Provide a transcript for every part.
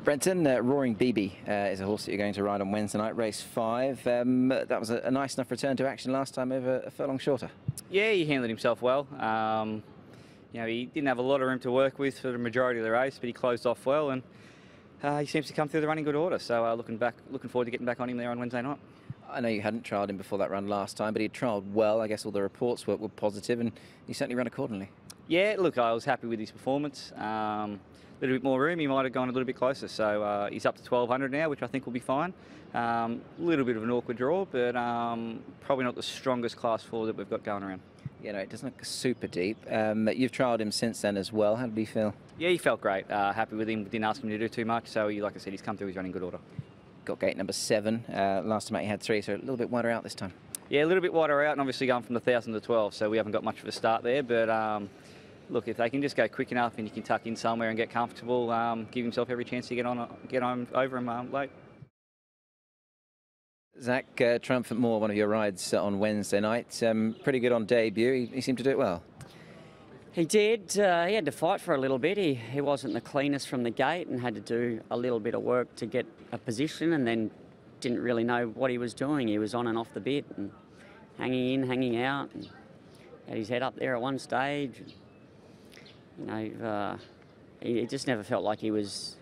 Brenton, Roaring BEBE is a horse that you're going to ride on Wednesday night, race 5. That was a nice enough return to action last time over a furlong shorter. Yeah, he handled himself well. He didn't have a lot of room to work with for the majority of the race, but he closed off well, and he seems to come through the run in good order. So looking forward to getting back on him there on Wednesday night. I know you hadn't trialled him before that run last time, but he trialled well. I guess all the reports were positive, and he certainly ran accordingly. Yeah, look, I was happy with his performance. A little bit more room, he might have gone a little bit closer. So he's up to 1200 now, which I think will be fine. A little bit of an awkward draw, but probably not the strongest class 4 that we've got going around. You know, it doesn't look super deep. You've trialled him since then as well. How did he feel? Yeah, he felt great. Happy with him. Didn't ask him to do too much. So, like I said, he's come through. He's running good order. Got gate number 7. Last time out he had 3, so a little bit wider out this time. Yeah, a little bit wider out, and obviously going from the 1000 to 12. So we haven't got much of a start there. But look, if they can just go quick enough and he can tuck in somewhere and get comfortable, give himself every chance to get on over him late. Zach, Triumphant Moore, one of your rides on Wednesday night. Pretty good on debut. He seemed to do it well. He did. He had to fight for a little bit. He wasn't the cleanest from the gate and had to do a little bit of work to get a position, and then didn't really know what he was doing. He was on and off the bit and hanging in, hanging out, and had his head up there at one stage. You know, he just never felt like he was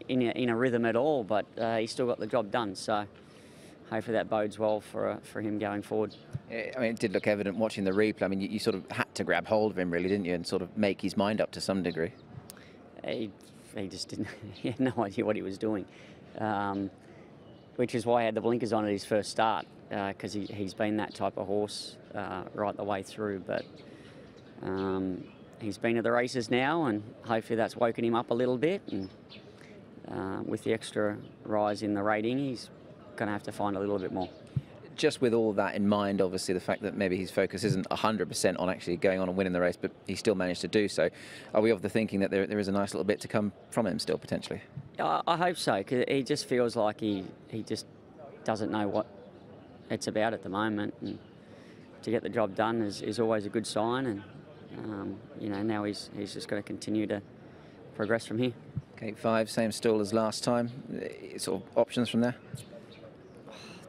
in a rhythm at all, but he still got the job done. So hopefully that bodes well for him going forward. I mean, it did look evident watching the replay. I mean, you sort of had to grab hold of him, really, didn't you, and sort of make his mind up to some degree. He just didn't. He had no idea what he was doing, which is why he had the blinkers on at his first start, because he's been that type of horse right the way through. But he's been at the races now, and hopefully that's woken him up a little bit. And with the extra rise in the rating, he's going to have to find a little bit more. Just with all that in mind, obviously the fact that maybe his focus isn't 100% on actually going on and winning the race, but he still managed to do so. Are we of the thinking that there is a nice little bit to come from him still, potentially? I hope so, because he just feels like he just doesn't know what it's about at the moment. And to get the job done is always a good sign, and you know, now he's just got to continue to progress from here. Gate 5, same stall as last time. Sort of options from there?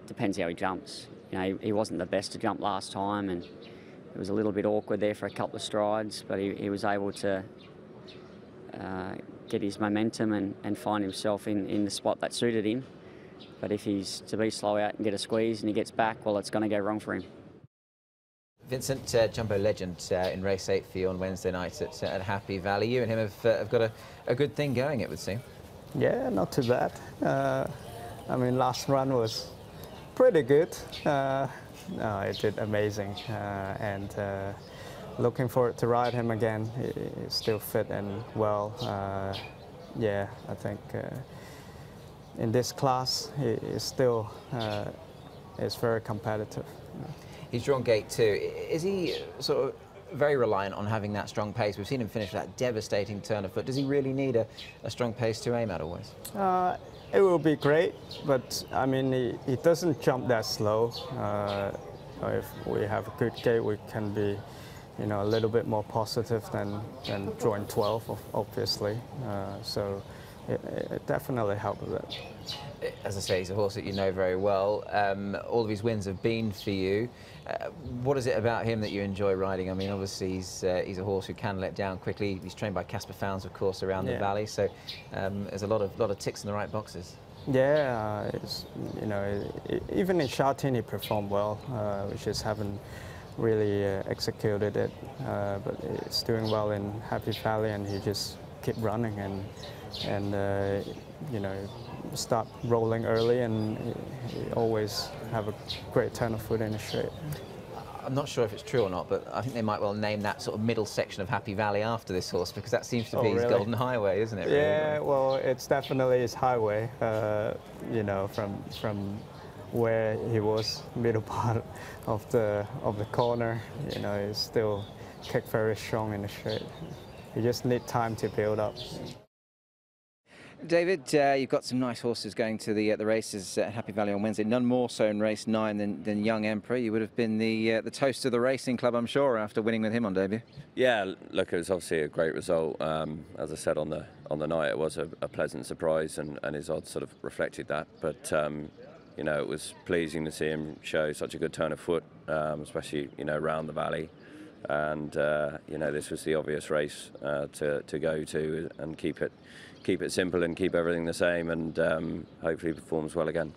Depends how he jumps. You know, he wasn't the best to jump last time, and it was a little bit awkward there for a couple of strides, but he was able to get his momentum and find himself in the spot that suited him. But if he's to be slow out and get a squeeze and he gets back, well, it's going to go wrong for him. Vincent, Jumbo Legend in race 8 for you on Wednesday night at Happy Valley. You and him have got a good thing going, it would seem. Yeah, not too bad. I mean, last run was pretty good. No, it did amazing, and looking forward to ride him again. He's still fit and well. Yeah, I think in this class he is still is very competitive. He's drawn gate 2. Is he sort of very reliant on having that strong pace? We've seen him finish that devastating turn of foot. Does he really need a strong pace to aim at always? It will be great, but I mean, he doesn't jump that slow. If we have a good gate, we can be, you know, a little bit more positive than drawing 12, obviously. So it definitely helped with it. As I say, he's a horse that you know very well. All of his wins have been for you. What is it about him that you enjoy riding? I mean, obviously he's a horse who can let down quickly. He's trained by Casper Founds, of course, around the valley. So there's a lot of ticks in the right boxes. Yeah, you know, even in Shartin he performed well. We just haven't really executed it. But he's doing well in Happy Valley, and he just keep running and you know, start rolling early, and he always have a great turn of foot in the straight. I'm not sure if it's true or not, but I think they might well name that sort of middle section of Happy Valley after this horse, because that seems to be his golden highway, isn't it? Really? Yeah, well, it's definitely his highway. You know, from where he was middle part of the corner, you know, he still kick very strong in the straight. You just need time to build up. David, you've got some nice horses going to the races at Happy Valley on Wednesday. None more so in race 9 than Young Emperor. You would have been the toast of the racing club, I'm sure, after winning with him on debut. Yeah, look, it was obviously a great result. As I said on the on the night, it was a pleasant surprise, and his odds sort of reflected that. But you know, it was pleasing to see him show such a good turn of foot, especially, you know, round the valley. And you know, this was the obvious race to go to and keep it simple and keep everything the same, and hopefully performs well again.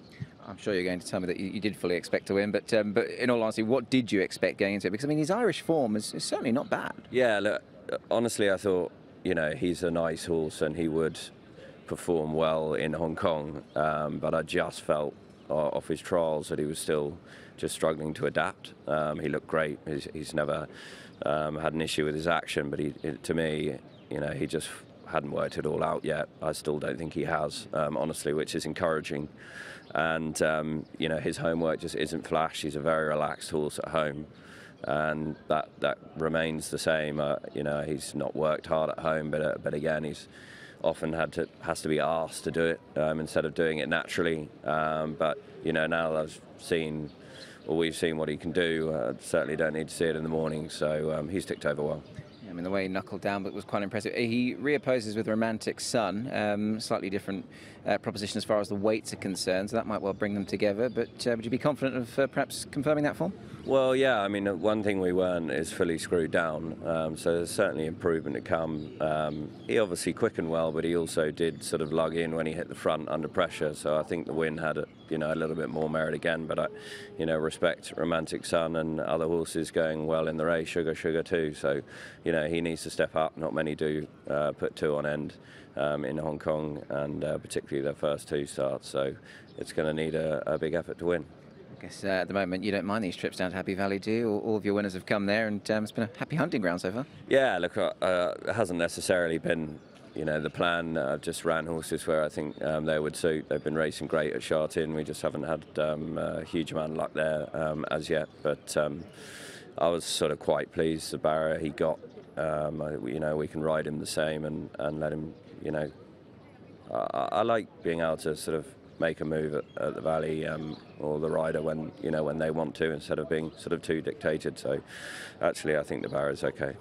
I'm sure you're going to tell me that you did fully expect to win, but in all honesty, what did you expect going into it? Because I mean, his Irish form is certainly not bad. Yeah, look, honestly, I thought, you know, he's a nice horse and he would perform well in Hong Kong, but I just felt off his trials that he was still just struggling to adapt. He looked great. He's never had an issue with his action, but to me, you know, he just hadn't worked it all out yet. I still don't think he has, honestly, which is encouraging. And you know, his homework just isn't flash. He's a very relaxed horse at home, and that remains the same. You know, he's not worked hard at home, but again, he's often has to be asked to do it instead of doing it naturally. But you know, now that we've seen what he can do, certainly don't need to see it in the morning. So he's ticked over well. I mean, the way he knuckled down was quite impressive. He reopposes with Romantic Sun, slightly different proposition as far as the weights are concerned, so that might well bring them together. But would you be confident of perhaps confirming that form? Well, yeah, I mean, one thing we weren't is fully screwed down, so there's certainly improvement to come. He obviously quickened well, but he also did sort of lug in when he hit the front under pressure, so I think the win had a little bit more merit again, but I respect Romantic Sun and other horses going well in the race, Sugar too, so, you know, he needs to step up. Not many do put two on end in Hong Kong, and particularly their first two starts, so it's going to need a big effort to win. I guess at the moment you don't mind these trips down to Happy Valley, do you? All of your winners have come there, and it's been a happy hunting ground so far. Yeah, look, it hasn't necessarily been, you know, the plan. I've just ran horses where I think they would suit. They've been racing great at Sha Tin. We just haven't had a huge amount of luck there as yet. But I was sort of quite pleased the barrier he got. You know, we can ride him the same and let him, you know. I like being able to sort of make a move at the Valley or the rider when they want to, instead of being sort of too dictated. So actually I think the barrier's okay.